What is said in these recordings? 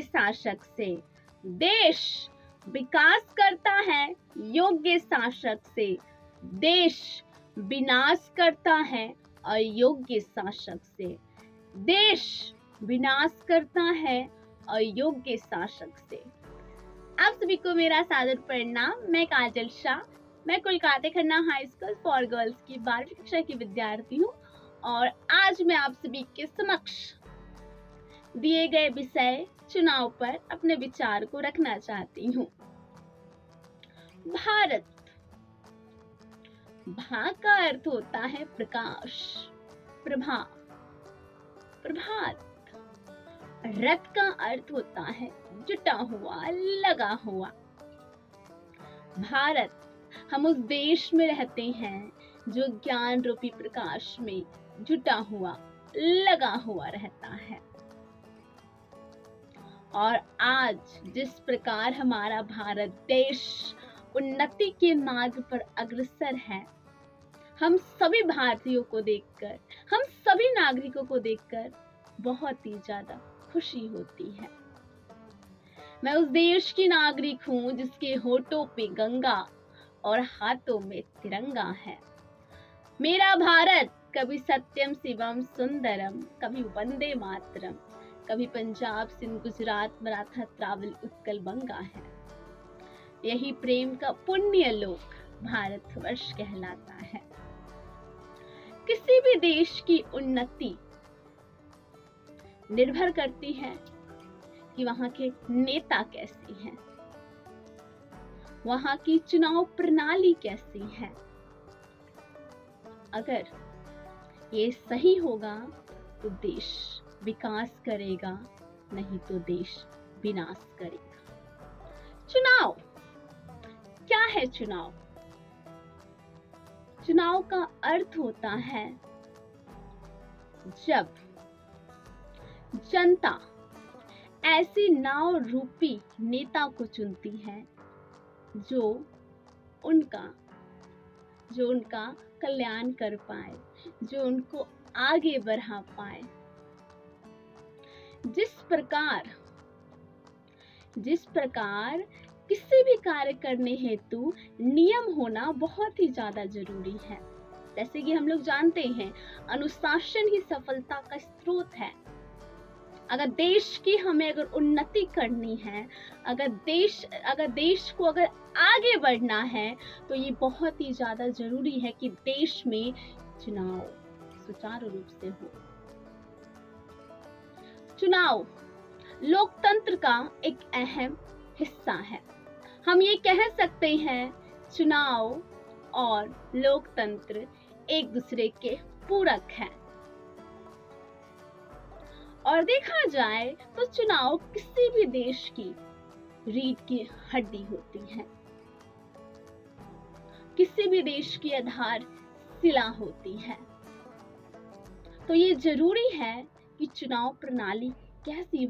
शासक से। देश विकास करता है योग्य शासक से। देश विनाश करता है अयोग्य शासक से। देश विनाश करता है अयोग्य शासक से। आप सभी को मेरा सादर प्रणाम। मैं काजल शाह। मैं Kolkata Khanna high school for girls की 12वीं कक्षा की विद्यार्थी हूँ और आज मैं आप सभी के समक्ष दिए गए विषय चुनाव पर अपने विचार को रखना चाहती हूँ। भारत। भा का अर्थ होता है प्रकाश, प्रभा, प्रभात। रथ का अर्थ होता है जुटा हुआ, लगा हुआ। भारत, हम उस देश में रहते हैं जो ज्ञान रूपी प्रकाश में जुटा हुआ, लगा हुआ रहता है। और आज जिस प्रकार हमारा भारत देश उन्नति के मार्ग पर अग्रसर है, हम सभी भारतीयों को देखकर, हम सभी नागरिकों को देखकर बहुत ही ज्यादा खुशी होती है। मैं उस देश की नागरिक हूँ जिसके होठों पे गंगा और हाथों में तिरंगा है। मेरा भारत कभी सत्यम शिवम सुंदरम, कभी वंदे मातरम, कभी पंजाब सिंध गुजरात मराठा त्रावल उत्कल बंगा है। यही प्रेम का पुण्य लोक भारतवर्ष कहलाता है। किसी भी देश की उन्नति निर्भर करती है कि वहां के नेता कैसे हैं, वहां की चुनाव प्रणाली कैसी है। अगर ये सही होगा तो देश विकास करेगा, नहीं तो देश विनाश करेगा। चुनाव क्या है? चुनाव, चुनाव का अर्थ होता है जब जनता ऐसी नाव रूपी नेता को चुनती है जो उनका कल्याण कर पाए, जो उनको आगे बढ़ा पाए। जिस प्रकार किसी भी कार्य करने हेतु नियम होना बहुत ही ज्यादा जरूरी है। जैसे कि हम लोग जानते हैं, अनुशासन ही सफलता का स्रोत है। अगर देश की हमें अगर उन्नति करनी है, अगर देश को अगर आगे बढ़ना है, तो ये बहुत ही ज्यादा जरूरी है कि देश में चुनाव सुचारू रूप से हो। चुनाव लोकतंत्र का एक अहम हिस्सा है। हम ये कह सकते हैं चुनाव और लोकतंत्र एक दूसरे के पूरक हैं। और देखा जाए तो चुनाव किसी भी देश की रीढ़ की हड्डी होती है, किसी भी देश की आधारशिला होती है। तो ये जरूरी है कि चुनाव प्रणाली कैसी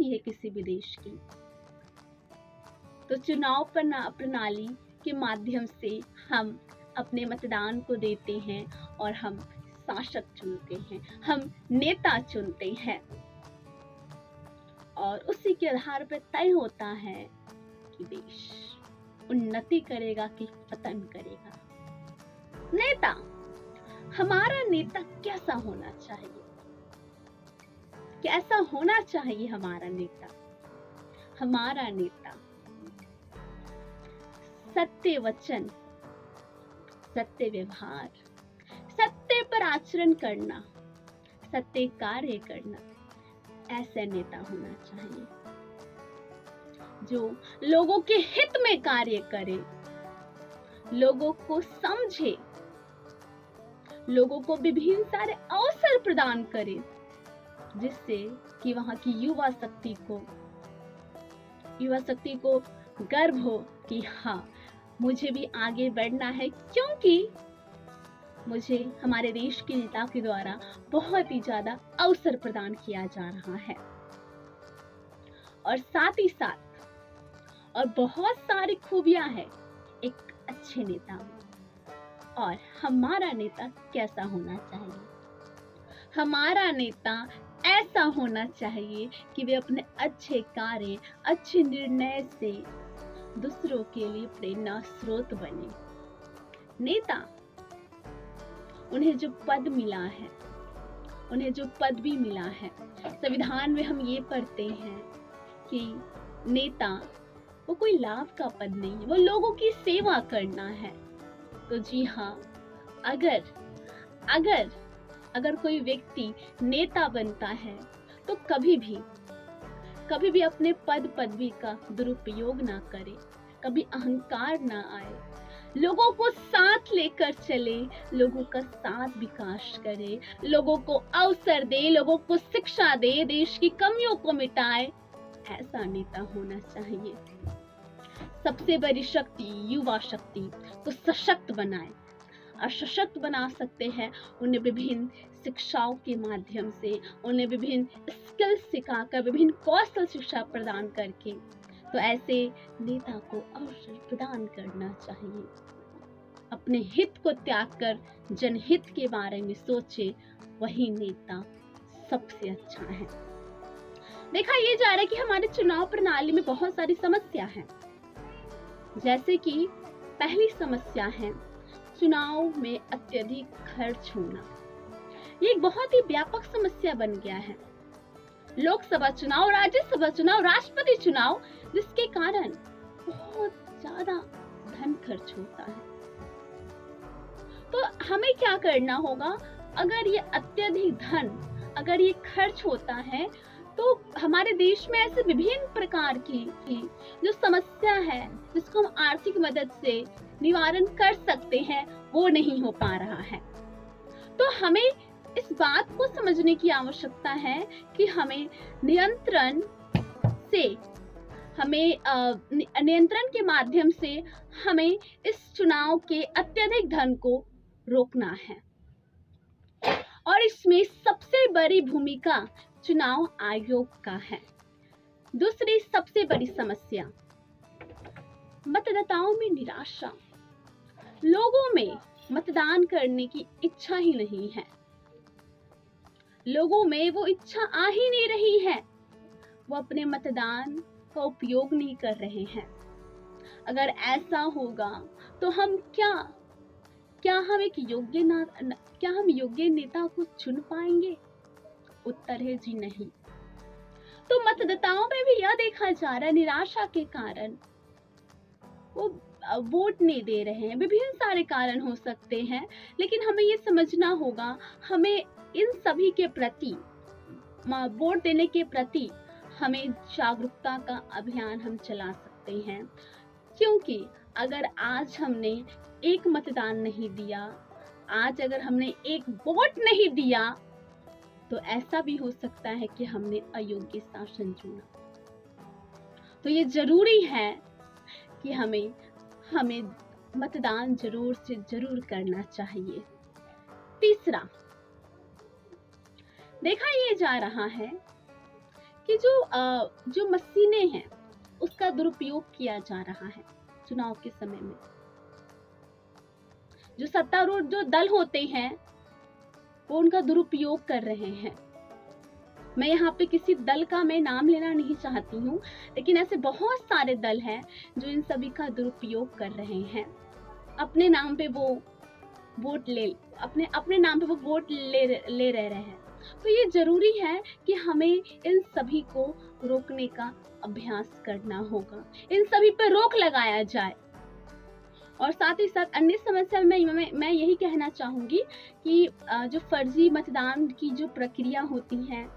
है किसी भी देश की। तो चुनाव प्रणाली के माध्यम से हम अपने मतदान को देते हैं और हम शासक चुनते हैं, हम नेता चुनते हैं और उसी के आधार पर तय होता है कि देश उन्नति करेगा कि पतन करेगा। नेता, हमारा नेता कैसा होना चाहिए? कैसा होना चाहिए हमारा नेता? हमारा नेता सत्य वचन, सत्य व्यवहार, सत्य पर आचरण करना, सत्य कार्य करना, ऐसा नेता होना चाहिए जो लोगों के हित में कार्य करे, लोगों को समझे, लोगों को विभिन्न सारे अवसर प्रदान करे, जिससे कि वहां की युवा शक्ति को गर्व हो कि हाँ, मुझे भी आगे बढ़ना है, क्योंकि मुझे हमारे देश के नेता के द्वारा बहुत ही ज्यादा अवसर प्रदान किया जा रहा है। और साथ ही साथ और बहुत सारी खूबियां हैं एक अच्छे नेता में। और हमारा नेता कैसा होना चाहिए? हमारा नेता ऐसा होना चाहिए कि वे अपने अच्छे कार्य, अच्छे निर्णय से दूसरों के लिए प्रेरणा स्रोत बने। नेता, उन्हें जो पद मिला है, उन्हें जो पदवी मिला है, संविधान में हम ये पढ़ते हैं कि नेता वो कोई लाभ का पद नहीं है, वो लोगों की सेवा करना है। तो जी हाँ, अगर अगर अगर कोई व्यक्ति नेता बनता है तो कभी भी अपने पद पदवी का दुरुपयोग ना करे, कभी अहंकार ना आए, लोगों को साथ लेकर चले, लोगों का साथ विकास करे, लोगों को अवसर दे, लोगों को शिक्षा दे, देश की कमियों को मिटाए, ऐसा नेता होना चाहिए। सबसे बड़ी शक्ति युवा शक्ति को सशक्त बनाए, और सशक्त बना सकते हैं उन्हें विभिन्न शिक्षाओं के माध्यम से, उन्हें विभिन्न स्किल सिखाकर, विभिन्न कौशल शिक्षा प्रदान करके। तो ऐसे नेता को अवसर प्रदान करना चाहिए। अपने हित को त्याग कर जनहित के बारे में सोचे, वही नेता सबसे अच्छा है। देखा ये जा रहा है कि हमारे चुनाव प्रणाली में बहुत सारी समस्या है। जैसे कि पहली समस्या है चुनाव में अत्यधिक खर्च होना। ये एक बहुत ही व्यापक समस्या बन गया है। लोकसभा चुनाव, राज्यसभा चुनाव, राष्ट्रपति चुनाव, जिसके कारण बहुत ज्यादा धन खर्च होता है। तो हमें क्या करना होगा? अगर ये अत्यधिक धन अगर ये खर्च होता है तो हमारे देश में ऐसे विभिन्न प्रकार की जो समस्या है जिसको हम आर्थिक मदद से निवारण कर सकते हैं, वो नहीं हो पा रहा है। तो हमें इस बात को समझने की आवश्यकता है कि हमें नियंत्रण के माध्यम से हमें इस चुनाव के अत्यधिक धन को रोकना है। और इसमें सबसे बड़ी भूमिका चुनाव आयोग का है। दूसरी सबसे बड़ी समस्या मतदाताओं में निराशा। लोगों में मतदान करने की इच्छा ही नहीं है, लोगों में वो इच्छा आ ही नहीं रही है, वो अपने मतदान का उपयोग नहीं कर रहे हैं। अगर ऐसा होगा तो हम क्या हम योग्य नेता को चुन पाएंगे? उत्तर है जी नहीं। तो मतदाताओं में भी यह देखा जा रहा है, निराशा के कारण वो वोट नहीं दे रहे हैं। विभिन्न सारे कारण हो सकते हैं, लेकिन हमें ये समझना होगा, हमें इन सभी के प्रति, वोट देने के प्रति हमें जागरूकता का अभियान हम चला सकते हैं। क्योंकि अगर आज हमने एक मतदान नहीं दिया, आज अगर हमने एक वोट नहीं दिया, तो ऐसा भी हो सकता है कि हमने अयोग्य शासन चुना। तो ये जरूरी है कि हमें मतदान जरूर से जरूर करना चाहिए। तीसरा, देखा ये जा रहा है कि जो मशीनें हैं उसका दुरुपयोग किया जा रहा है चुनाव के समय में। जो सत्तारूढ़ जो दल होते हैं वो उनका दुरुपयोग कर रहे हैं। मैं यहाँ पे किसी दल का मैं नाम लेना नहीं चाहती हूँ, लेकिन ऐसे बहुत सारे दल हैं जो इन सभी का दुरुपयोग कर रहे हैं। अपने नाम पे वो वोट ले रहे हैं। तो ये जरूरी है कि हमें इन सभी को रोकने का अभ्यास करना होगा, इन सभी पे रोक लगाया जाए। और साथ ही साथ अन्य समस्या में मैं यही कहना चाहूंगी कि जो फर्जी मतदान की जो प्रक्रिया होती है,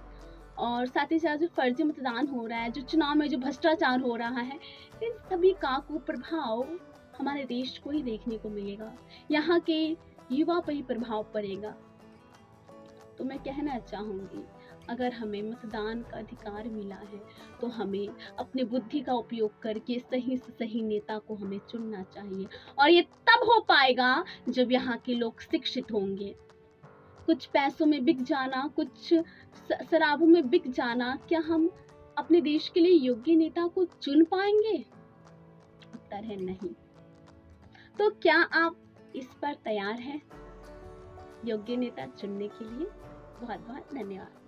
और साथ ही साथ जो फर्जी मतदान हो रहा है, जो चुनाव में जो भ्रष्टाचार हो रहा है, इन सभी का कुप्रभाव हमारे देश को ही देखने को मिलेगा, यहाँ के युवा पर ही प्रभाव पड़ेगा। तो मैं कहना चाहूंगी, अगर हमें मतदान का अधिकार मिला है तो हमें अपने बुद्धि का उपयोग करके सही से सही नेता को हमें चुनना चाहिए। और ये तब हो पाएगा जब यहाँ के लोग शिक्षित होंगे। कुछ पैसों में बिक जाना, कुछ शराबों में बिक जाना, क्या हम अपने देश के लिए योग्य नेता को चुन पाएंगे? उत्तर है नहीं। तो क्या आप इस पर तैयार हैं योग्य नेता चुनने के लिए? बहुत बहुत धन्यवाद।